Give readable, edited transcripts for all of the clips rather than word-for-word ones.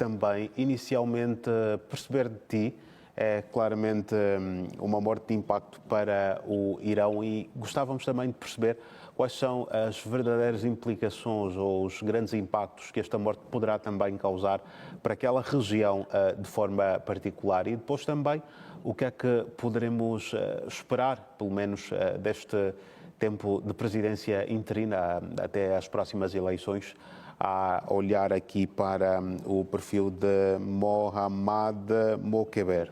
também, inicialmente, perceber de ti. É claramente uma morte de impacto para o Irão e gostávamos também de perceber quais são as verdadeiras implicações ou os grandes impactos que esta morte poderá também causar para aquela região de forma particular e depois também o que é que poderemos esperar, pelo menos deste tempo de presidência interina até às próximas eleições, a olhar aqui para o perfil de Mohammad Mokheber.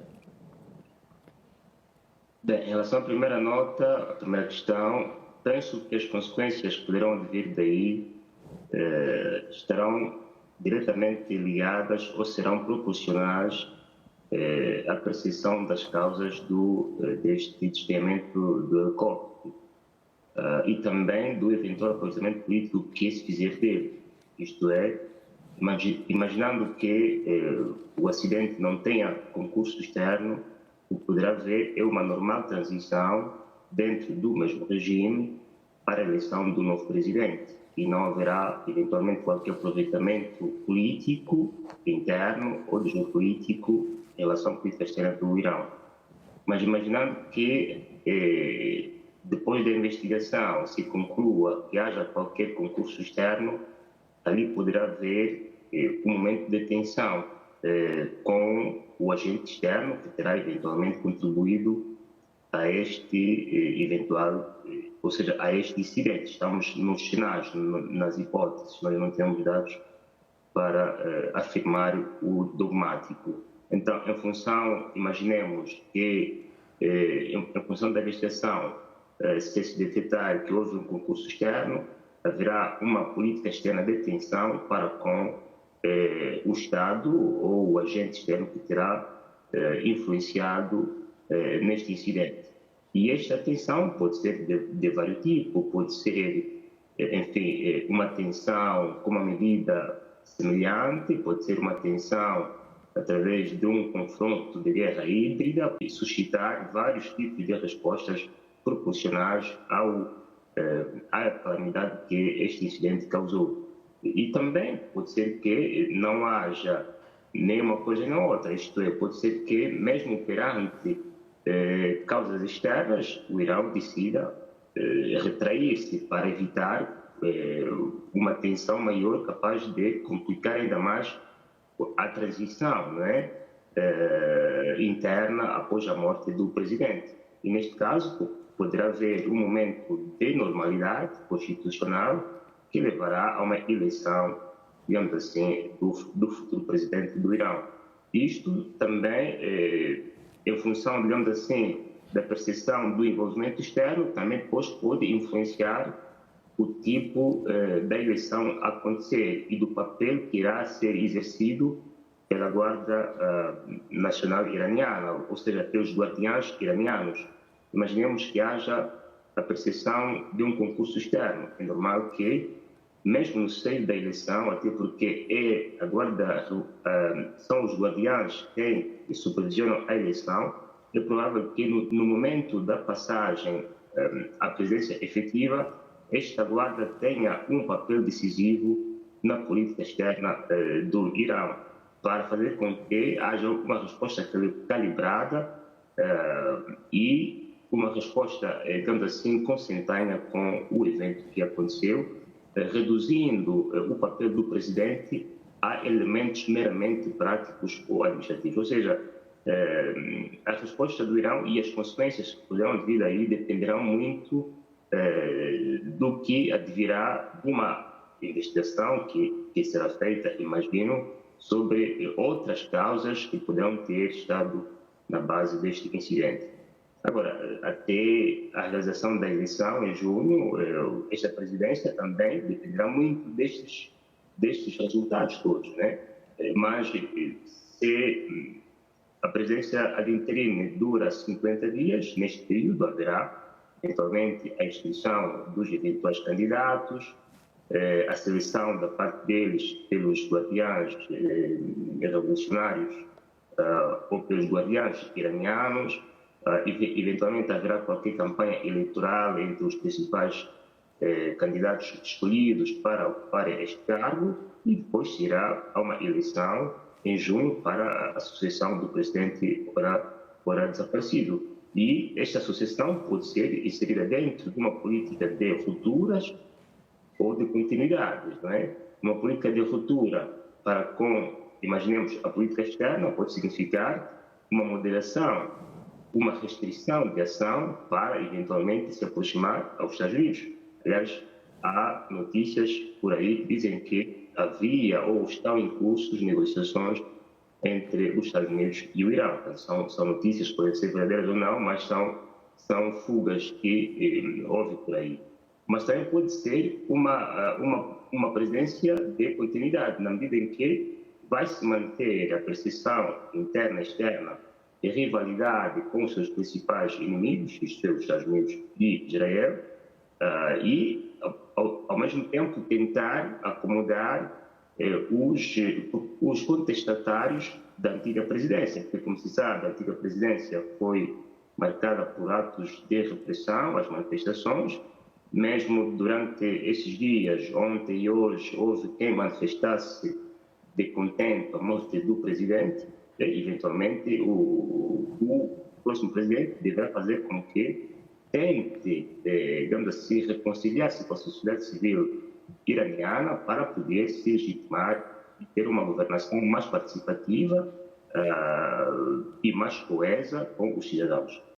Bem, em relação à primeira nota, a primeira questão, penso que as consequências que poderão vir daí estarão diretamente ligadas ou serão proporcionais à percepção das causas deste desviamento do helicóptero e também do eventual aproveitamento político que se fizer dele. Isto é, imaginando que o acidente não tenha concurso externo, o que poderá haver é uma normal transição dentro do mesmo regime para a eleição do novo presidente e não haverá, eventualmente, qualquer aproveitamento político interno ou de geopolítico em relação à política externa do Irão. Mas imaginando que, depois da investigação, se conclua que haja qualquer concurso externo, ali poderá haver um momento de tensão com o agente externo que terá eventualmente contribuído a este eventual, ou seja, a este incidente. Estamos nos cenários, nas hipóteses, nós não temos dados para afirmar o dogmático. Então, em função, imaginemos que, em função da investigação, se detectar que houve um concurso externo, haverá uma política externa de tensão para com o Estado ou o agente externo que terá influenciado neste incidente. E esta tensão pode ser de vários tipos, pode ser, enfim, uma tensão com uma medida semelhante, pode ser uma tensão através de um confronto de guerra híbrida e suscitar vários tipos de respostas proporcionais à calamidade que este incidente causou. E também pode ser que não haja nem uma coisa nem outra, isto é, pode ser que mesmo perante causas externas, o Irão decida retrair-se para evitar uma tensão maior capaz de complicar ainda mais a transição, não é? Interna após a morte do presidente. E neste caso poderá haver um momento de normalidade constitucional que levará a uma eleição, digamos assim, do futuro presidente do Irão. Isto também, em função, digamos assim, da percepção do envolvimento externo, também depois pode influenciar o tipo da eleição a acontecer e do papel que irá ser exercido pela Guarda Nacional Iraniana, ou seja, pelos guardiães iranianos. Imaginemos que haja a percepção de um concurso externo. É normal que, mesmo no seio da eleição, até porque a Guarda, são os guardiães quem supervisionam a eleição, é provável que no momento da passagem à presidência efetiva, esta Guarda tenha um papel decisivo na política externa do Irão, para fazer com que haja uma resposta calibrada e uma resposta, digamos assim, consentânea com o evento que aconteceu, reduzindo o papel do presidente a elementos meramente práticos ou administrativos. Ou seja, a resposta do Irão e as consequências que poderão vir daí dependerão muito do que advirá uma investigação que será feita, imagino, sobre outras causas que poderão ter estado na base deste incidente. Agora, até a realização da eleição em junho, esta presidência também dependerá muito destes resultados todos, né? Mas se a presidência ad interim dura 50 dias, neste período haverá eventualmente a inscrição dos eventuais candidatos, a seleção da parte deles pelos guardiães revolucionários ou pelos guardiães iranianos. Eventualmente haverá qualquer campanha eleitoral entre os principais candidatos escolhidos para ocupar este cargo e depois se irá a uma eleição em junho para a sucessão do presidente ora desaparecido. E esta sucessão pode ser inserida dentro de uma política de rupturas ou de continuidades, não é? Uma política de ruptura para com, imaginemos, a política externa pode significar uma moderação, uma restrição de ação para, eventualmente, se aproximar aos Estados Unidos. Aliás, há notícias por aí que dizem que havia ou estão em curso negociações entre os Estados Unidos e o Irã. São notícias que podem ser verdadeiras ou não, mas são fugas que houve por aí. Mas também pode ser uma presidência de continuidade, na medida em que vai se manter a percepção interna e externa de rivalidade com os seus principais inimigos, isto é, os Estados Unidos e Israel, e, ao mesmo tempo, tentar acomodar os contestatários da antiga presidência, porque, como se sabe, a antiga presidência foi marcada por atos de repressão, as manifestações. Mesmo durante esses dias, ontem e hoje, houve quem manifestasse de contento a morte do presidente. Eventualmente, o próximo presidente deverá fazer com que tente, digamos assim, reconciliar-se com a sociedade civil iraniana para poder se legitimar e ter uma governação mais participativa e mais coesa com os cidadãos.